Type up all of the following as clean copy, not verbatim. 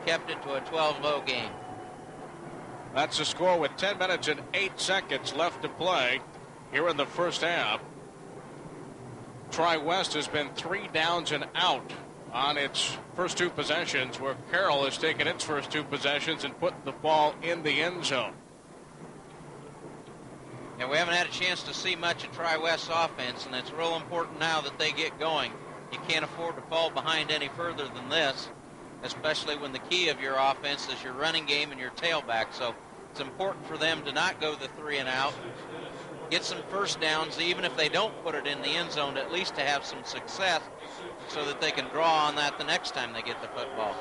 kept it to a 12-0 game. That's the score with 10 minutes and 8 seconds left to play here in the first half. Tri West has been 3 downs and out on its first 2 possessions, where Carroll has taken its first 2 possessions and put the ball in the end zone. And we haven't had a chance to see much of Tri West's offense, and it's real important now that they get going. You can't afford to fall behind any further than this, especially when the key of your offense is your running game and your tailback. So it's important for them to not go the 3 and out, get some first downs, even if they don't put it in the end zone, at least to have some success so that they can draw on that the next time they get the football.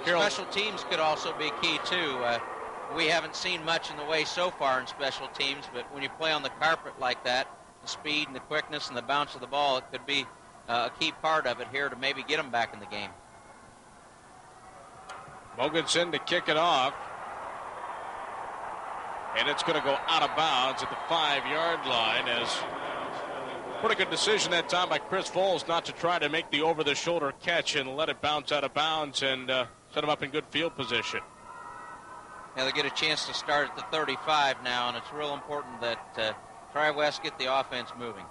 Carroll. Special teams could also be key, too. We haven't seen much in the way so far in special teams, but when you play on the carpet like that, the speed and the quickness and the bounce of the ball, it could be a key part of it here to maybe get them back in the game. Mogensen to kick it off. And it's going to go out of bounds at the 5-yard line. As pretty good decision that time by Chris Foles not to try to make the over-the-shoulder catch and let it bounce out of bounds and set him up in good field position. Yeah, they get a chance to start at the 35 now, and it's real important that Tri West get the offense moving.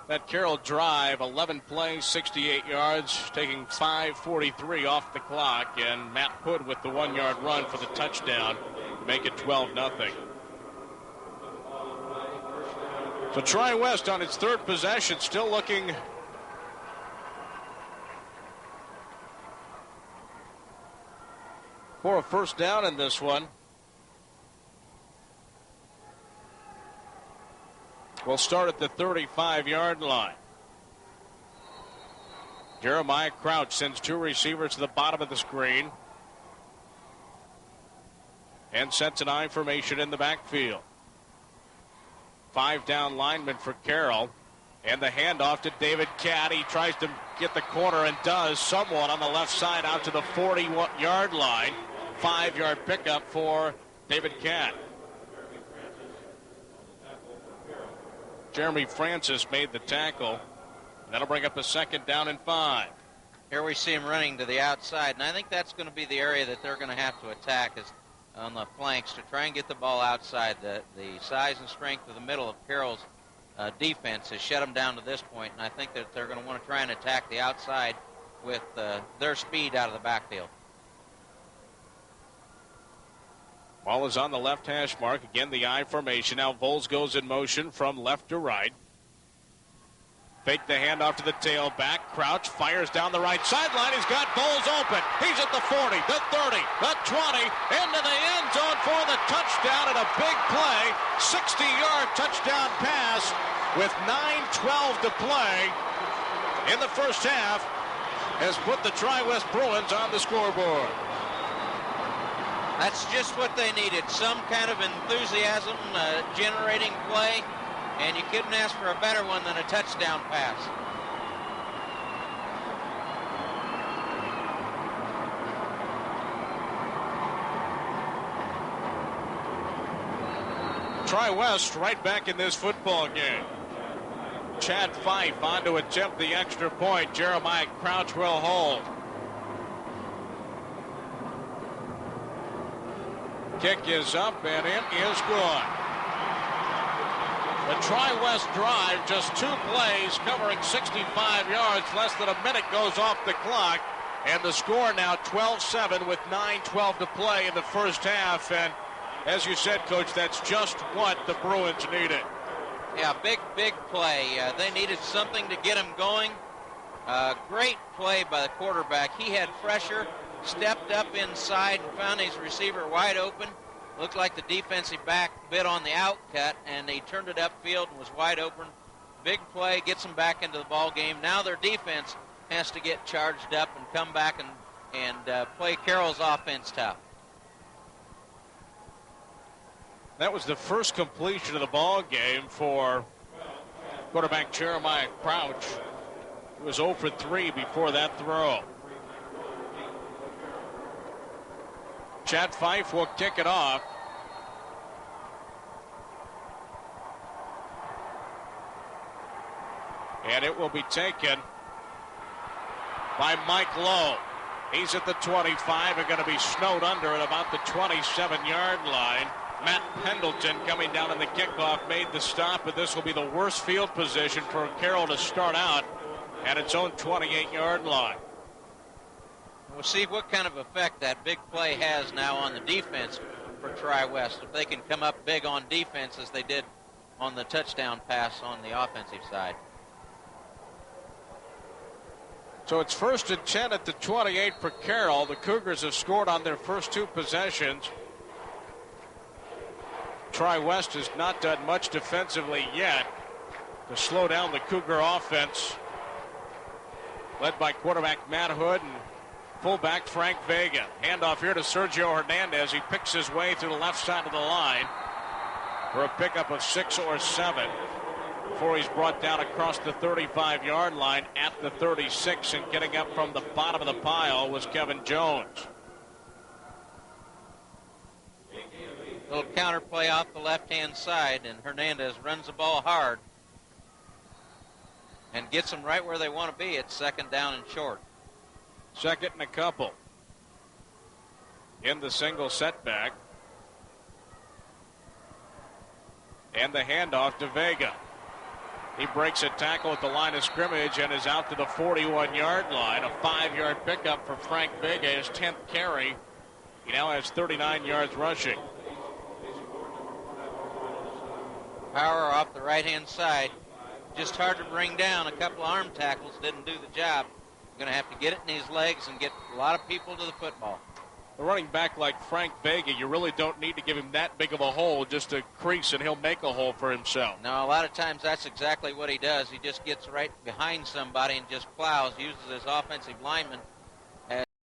That Carroll drive, 11 plays, 68 yards, taking 5:43 off the clock, and Matt Hood with the 1-yard run for the touchdown to make it 12-0. So Tri West on its 3rd possession, still looking for a first down in this one. We'll start at the 35-yard line. Jeremiah Crouch sends 2 receivers to the bottom of the screen and sets an I formation in the backfield. 5 down linemen for Carroll, and the handoff to David Catt. He tries to get the corner and does somewhat on the left side out to the 40-yard line. 5-yard pickup for David Catt. Jeremy Francis made the tackle. That'll bring up a 2nd down and 5. Here we see him running to the outside, and I think that's going to be the area that they're going to have to attack is on the flanks to try and get the ball outside. The size and strength of the middle of Carroll's defense has shut them down to this point, and I think that they're going to want to try and attack the outside with their speed out of the backfield. Ball is on the left hash mark. Again, the I formation. Now Vols goes in motion from left to right. Fake the handoff to the tailback. Crouch fires down the right sideline. He's got Vols open. He's at the 40, the 30, the 20, into the end zone for the touchdown and a big play. 60-yard touchdown pass with 9:12 to play in the first half has put the Tri West Bruins on the scoreboard. That's just what they needed, some kind of enthusiasm generating play, and you couldn't ask for a better one than a touchdown pass. Tri West right back in this football game. Chad Fife on to attempt the extra point. Jeremiah Crouch will hold. Kick is up, and it is good. The Tri West drive, just 2 plays, covering 65 yards. Less than a minute goes off the clock, and the score now 12-7 with 9:12 to play in the first half. And as you said, Coach, that's just what the Bruins needed. Yeah, big play. They needed something to get them going. Great play by the quarterback. He had pressure. Stepped up inside and found his receiver wide open. Looked like the defensive back bit on the out cut, and he turned it upfield and was wide open. Big play, gets them back into the ball game. Now their defense has to get charged up and come back and play Carroll's offense tough. That was the first completion of the ball game for quarterback Jeremiah Crouch. He was 0 for 3 before that throw. Chad Fife will kick it off. And it will be taken by Mike Lowe. He's at the 25 and going to be snowed under at about the 27-yard line. Matt Pendleton coming down in the kickoff made the stop, but this will be the worst field position for Carroll to start out at its own 28-yard line. We'll see what kind of effect that big play has now on the defense for Tri West. If they can come up big on defense as they did on the touchdown pass on the offensive side. So it's 1st and 10 at the 28 for Carroll. The Cougars have scored on their first 2 possessions. Tri West has not done much defensively yet to slow down the Cougar offense, led by quarterback Matt Hood and fullback Frank Vega. Handoff here to Sergio Hernandez. He picks his way through the left side of the line for a pickup of 6 or 7 before he's brought down across the 35-yard line at the 36, and getting up from the bottom of the pile was Kevin Jones. Little counter play off the left-hand side, and Hernandez runs the ball hard and gets them right where they want to be. It's 2nd down and short. 2nd and a couple in the single setback. And the handoff to Vega. He breaks a tackle at the line of scrimmage and is out to the 41-yard line. A 5-yard pickup for Frank Vega, his 10th carry. He now has 39 yards rushing. Power off the right-hand side. Just hard to bring down. A couple of arm tackles didn't do the job. Going to have to get it in his legs and get a lot of people to the football. A running back like Frank Vega, you really don't need to give him that big of a hole, just a crease, and he'll make a hole for himself. No, a lot of times that's exactly what he does. He just gets right behind somebody and just plows, uses his offensive lineman